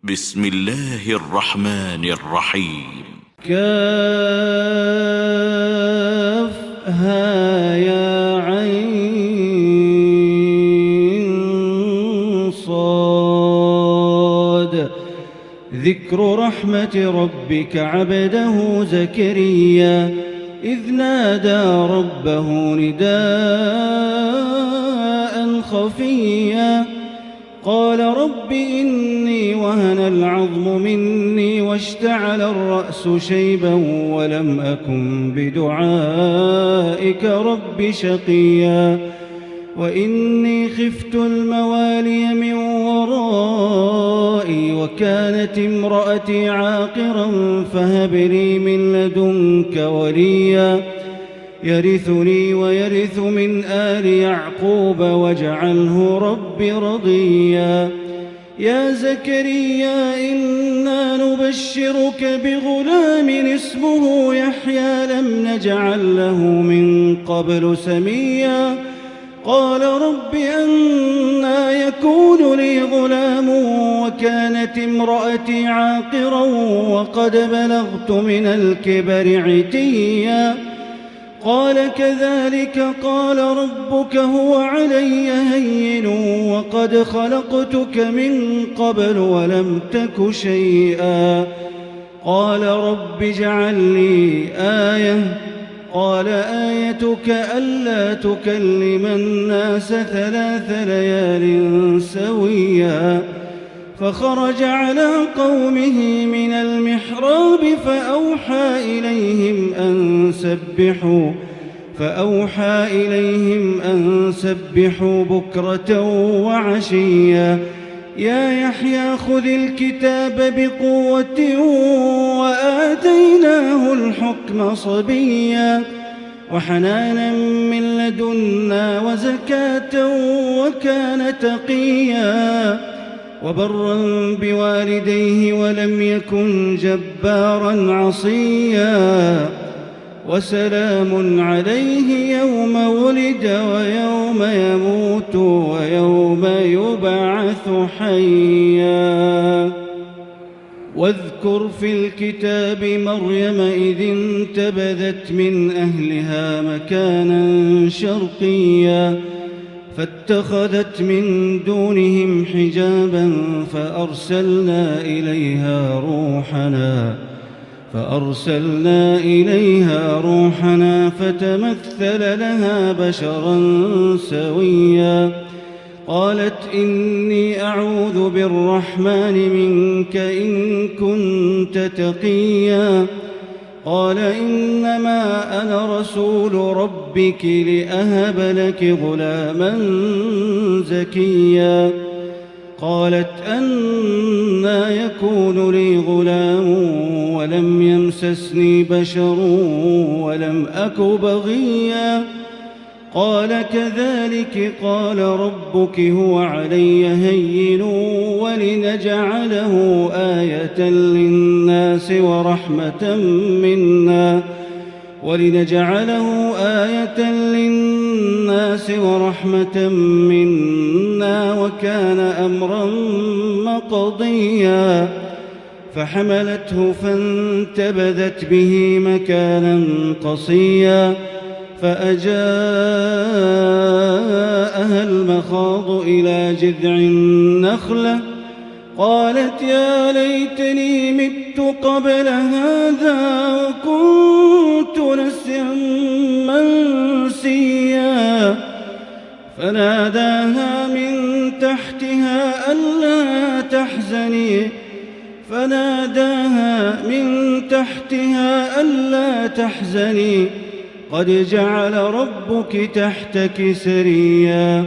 بسم الله الرحمن الرحيم. كافها يا عين صاد. ذكر رحمة ربك عبده زكريا إذ نادى ربه نداء خفيا قال رب إني وهن العظم مني واشتعل الرأس شيبا ولم أكن بدعائك رب شقيا وإني خفت الموالي من ورائي وكانت امرأتي عاقرا فهب لي من لدنك وليا يرثني ويرث من آل يعقوب واجعله رب رضيا. يا زكريا إنا نبشرك بغلام اسمه يحيى لم نجعل له من قبل سميا قال رب أنى يكون لي غلام وكانت امرأتي عاقرا وقد بلغت من الكبر عتيا قال كذلك قال ربك هو علي هين وقد خلقتك من قبل ولم تك شيئا قال رب اجعل لي آية قال آيتك ألا تكلم الناس 3 ليال سويا فخرج على قومه من المحراب فأوحى إليهم أن سبحوا بكرة وعشيا يا يحيى خذ الكتاب بقوة وآتيناه الحكم صبيا وحنانا من لدنا وزكاة وكان تقيا وبرا بوالديه ولم يكن جبارا عصيا وسلام عليه يوم ولد ويوم يموت ويوم يبعث حيا. واذكر في الكتاب مريم إذ انتبذت من أهلها مكانا شرقيا فاتخذت من دونهم حجابا فأرسلنا إليها روحنا فتمثل لها بشرا سويا قالت إني أعوذ بالرحمن منك إن كنت تقيا قال إنما أنا رسول ربك لأهب لك غلاما زكيا قالت أنى يكون لي غلام ولم يمسسني بشر ولم أك بغيا قال كذلك قال ربك هو علي هين ولنجعله آية للناس ورحمة منا وكان أمرا مقضيا فحملته فانتبذت به مكانا قصيا فأجاءها المخاض إلى جذع النخلة قالت يا ليتني مت قبل هذا وكنت نسيا منسيا فناداها من تحتها ألا تحزني قد جعل ربك تحتك سريا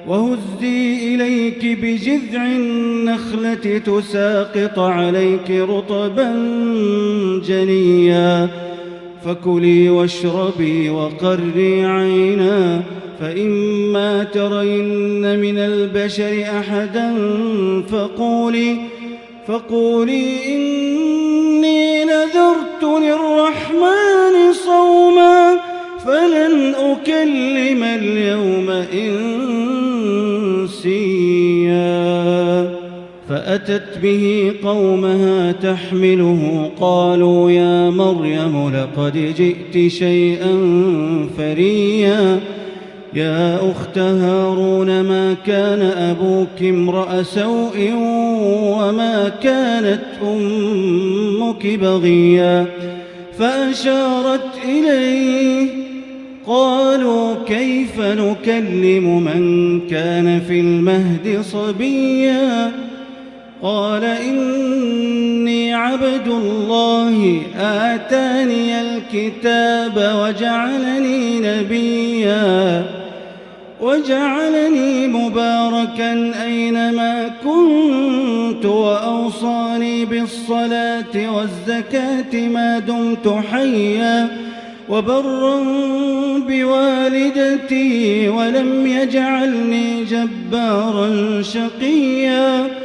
وهزي إليك بجذع النخلة تساقط عليك رطبا جنيا فكلي واشربي وقري عينا فإما ترين من البشر أحدا فقولي إني نذرت للرحمن صوما فلن أكلم اليوم إنسيا فأتت به قومها تحمله قالوا يا مريم لقد جئت شيئا فريا يا أخت هارون ما كان أبوك امرأ سوء وما كانت أمك بغيا فأشارت إليه قالوا كيف نكلم من كان في المهد صبيا قال إني عبد الله آتاني الكتاب وجعلني مباركا أينما كنت وأوصاني بالصلاة والزكاة ما دمت حيا وبرا بوالدتي ولم يجعلني جبارا شقيا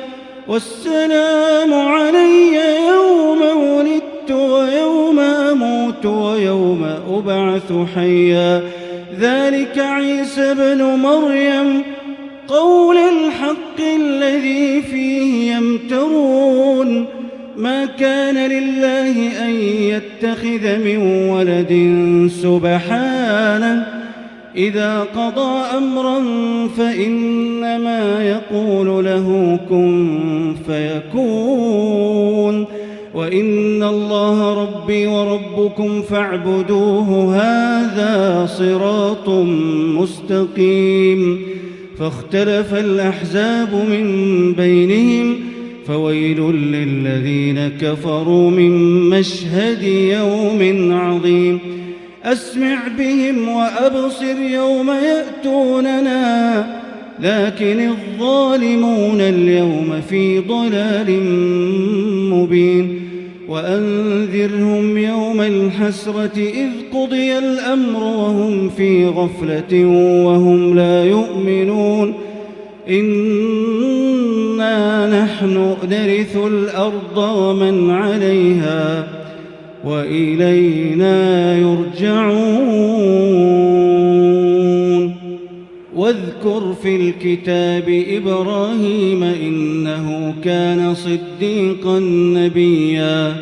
والسلام علي يوم ولدت ويوم أموت ويوم أبعث حيا ذلك عيسى بن مريم قول الحق الذي فيه يمترون ما كان لله أن يتخذ من ولد سبحانه إذا قضى أمرا فإنما يقول له كن فيكون وإن الله ربي وربكم فاعبدوه هذا صراط مستقيم فاختلف الأحزاب من بينهم فويل للذين كفروا من مشهد يوم عظيم أسمع بهم وأبصر يوم يأتوننا لكن الظالمون اليوم في ضلال مبين وأنذرهم يوم الحسرة إذ قضي الأمر وهم في غفلة وهم لا يؤمنون إنا نحن نرث الأرض ومن عليها وإلينا يرجعون واذكر في الكتاب إبراهيم إنه كان صديقا نبيا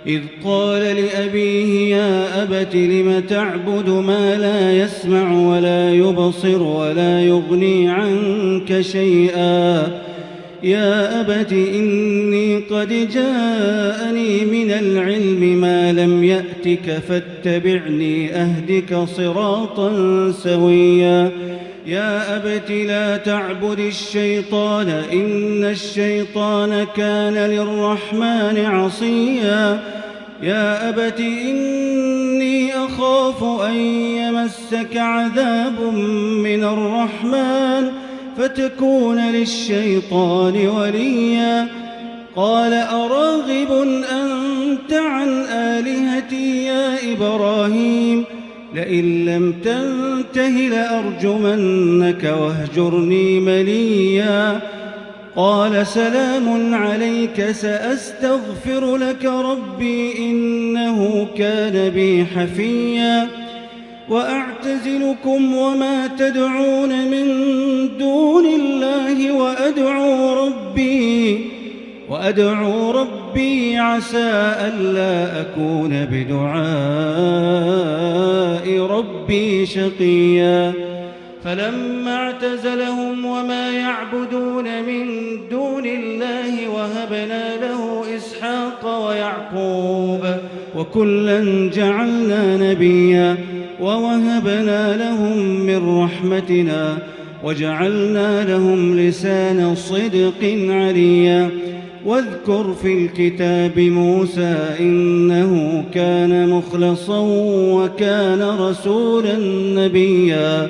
إذ قال لأبيه يا أبت لم تعبد ما لا يسمع ولا يبصر ولا يغني عنك شيئا يا أبت إني قد جاءني من العلم ما لم يأتك فاتبعني أهدك صراطا سويا يا أبت لا تعبد الشيطان إن الشيطان كان للرحمن عصيا يا أبت إني أخاف أن يمسك عذاب من الرحمن فتكون للشيطان وليا قال أراغب أنت عن آلهتي يا إبراهيم لئن لم تنته لأرجمنك واهجرني مليا قال سلام عليك سأستغفر لك ربي إنه كان بي حفيا وأعتزلكم وما تدعون من دون الله وأدعو ربي عسى ألا أكون بدعاء ربي شقيا فلما اعتزلهم وما يعبدون من دون الله وهبنا له إسحاق ويعقوب وكلا جعلنا نبيا ووهبنا لهم من رحمتنا وجعلنا لهم لسان صدق عليا واذكر في الكتاب موسى إنه كان مخلصا وكان رسولا نبيا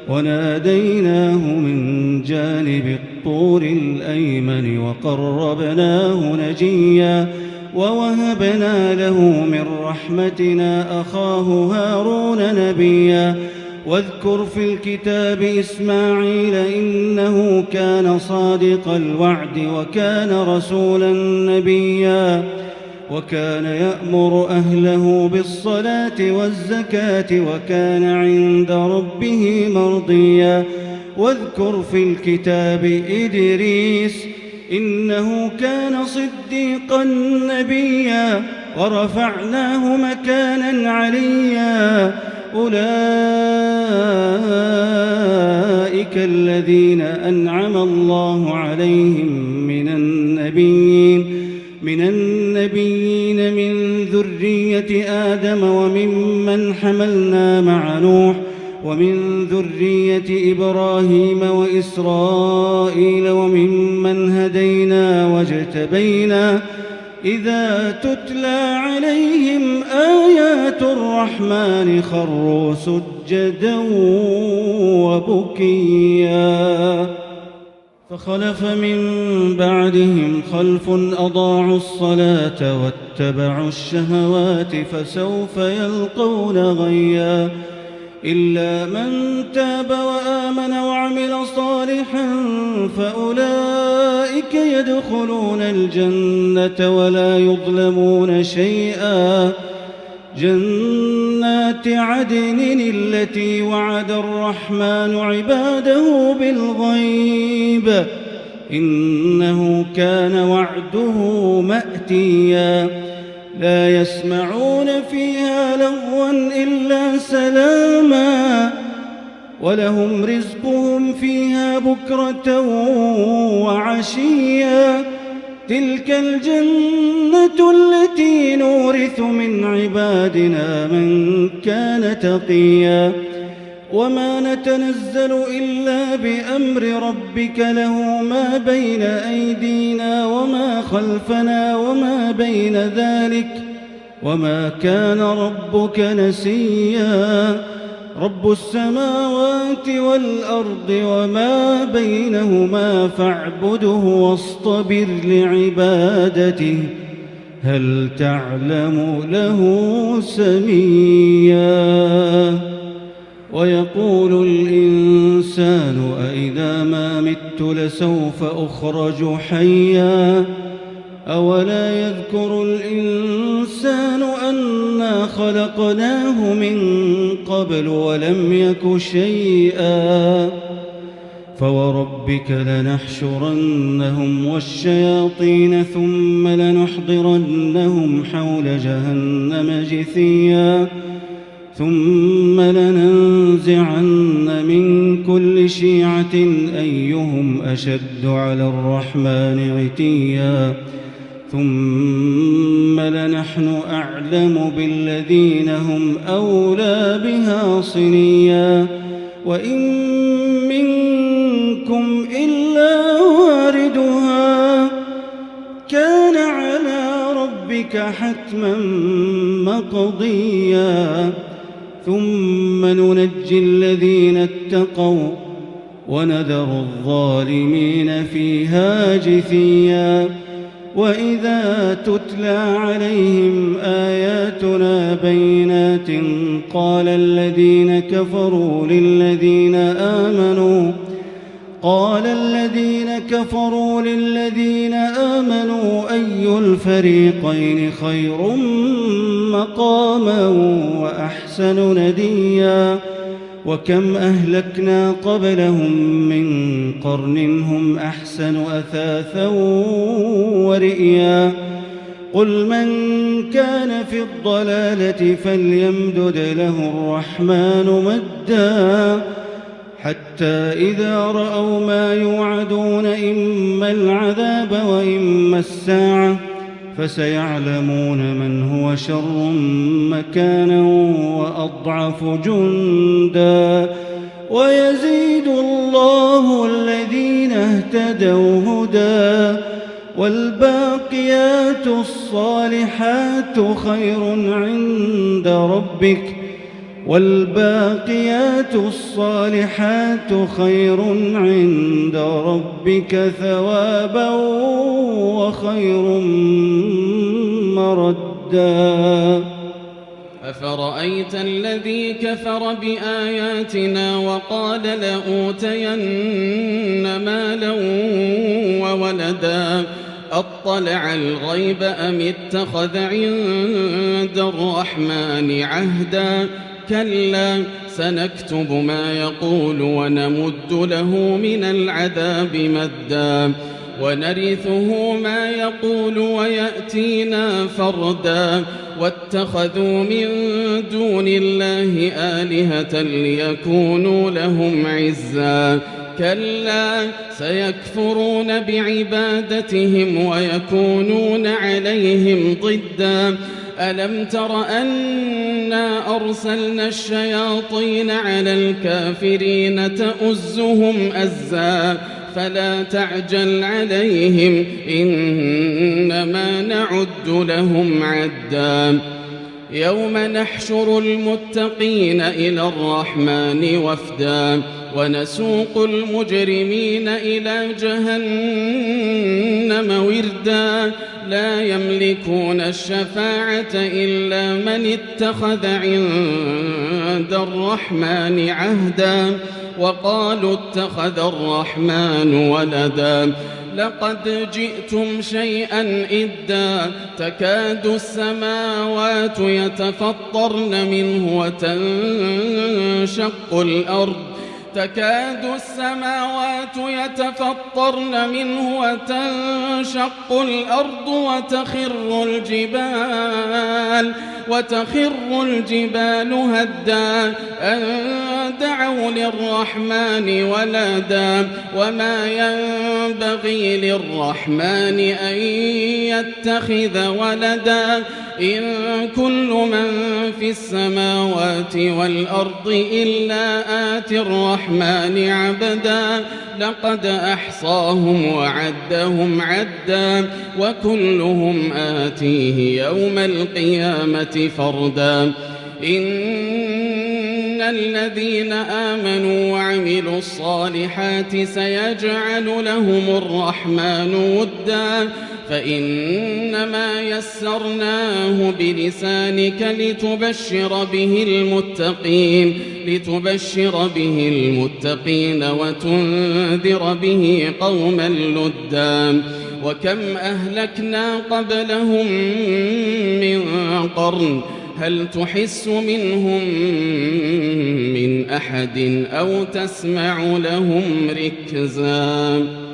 وناديناه من جانب الطور الأيمن وقربناه نجيا ووهبنا له من رحمتنا أخاه هارون نبيا واذكر في الكتاب إسماعيل إنه كان صادق الوعد وكان رسولا نبيا وكان يأمر أهله بالصلاة والزكاة وكان عند ربه مرضيا واذكر في الكتاب إدريس إنه كان صديقا نبيا ورفعناه مكانا عليا أولئك الذين أنعم الله عليهم من النبيين من ذرية آدم وممن حملنا مع نوح ومن ذرية إبراهيم وإسرائيل وممن هدينا واجتبينا إذا تتلى عليهم آيات الرحمن خروا سجدا وبكيا فخلف من بعدهم خلف أضاعوا الصلاة واتبعوا الشهوات فسوف يلقون غيا إلا من تاب وآمن وعمل صالحا فأولئك يدخلون الجنة ولا يظلمون شيئا جنات عدن التي وعد الرحمن عباده بالغيب إنه كان وعده مأتيا لا يسمعون فيها لغوا إلا سلاما ولهم رزقهم فيها بكرة وعشيا تلك الجنة التي نورث من عبادنا من كان تقيا وما نتنزل إلا بأمر ربك له ما بين أيدينا وما خلفنا وما بين ذلك وما كان ربك نسيا رب السماوات والأرض وما بينهما فاعبده واصطبر لعبادته هل تعلم له سميا ويقول الإنسان أإذا ما مت لسوف أخرج حيا أولا يذكر الإنسان أنا خلقناه من قبل ولم يك شيئا فوربك لنحشرنهم والشياطين ثم لنحضرنهم حول جهنم جثيا ثم لننزعن من كل شيعة أيهم أشد على الرحمن عتيا ثم لنحن أعلم بالذين هم أولى بها صليا وإن منكم إلا واردها كان على ربك حتما مقضيا ثم ننجي الذين اتقوا ونذر الظالمين فيها جثيا وإذا تتلى عليهم آياتنا بينات قال الذين كفروا للذين آمنوا أي الفريقين خير مقاما وأحسن نديا وكم أهلكنا قبلهم من قرن هم أحسن أثاثا ورئيا قل من كان في الضلالة فليمدد له الرحمن مدا حتى إذا رأوا ما يوعدون إما العذاب وإما الساعة فسيعلمون من هو شر مكانا وأضعف جندا ويزيد الله الذين اهتدوا هدى والباقيات الصالحات خير عند ربك ثوابا وخير مردا أفرأيت الذي كفر بآياتنا وقال لأوتين مالا وولدا أطلع الغيب أم اتخذ عند الرحمن عهدا كلا سنكتب ما يقول ونمد له من العذاب مدا ونرثه ما يقول ويأتينا فردا واتخذوا من دون الله آلهة ليكونوا لهم عزا كلا سيكفرون بعبادتهم ويكونون عليهم ضدا ألم تر أنا أرسلنا الشياطين على الكافرين تؤزهم أزا فلا تعجل عليهم إنما نعد لهم عدا يوم نحشر المتقين إلى الرحمن وفدا ونسوق المجرمين إلى جهنم وردا لا يملكون الشفاعة إلا من اتخذ عند الرحمن عهدا وقالوا اتخذ الرحمن ولدا لقد جئتم شيئا إدا تكاد السماوات يتفطرن منه وتنشق الأرض تكاد السماوات يتفطرن منه وتنشق الأرض وتخر الجبال هدا أن دعوا للرحمن ولدا وما ينبغي للرحمن أن يتخذ ولدا إن كل من في السماوات والأرض إلا آتي الرحمن عبدا لقد أحصاهم وعدهم عدا وكلهم آتيه يوم القيامة فردا إن الذين آمنوا وعملوا الصالحات سيجعل لهم الرحمن ودا فإنما يسرناه بلسانك لتبشر به المتقين وتنذر به قوما لدا وكم أهلكنا قبلهم من قرن هل تحس منهم من أحد أو تسمع لهم ركزا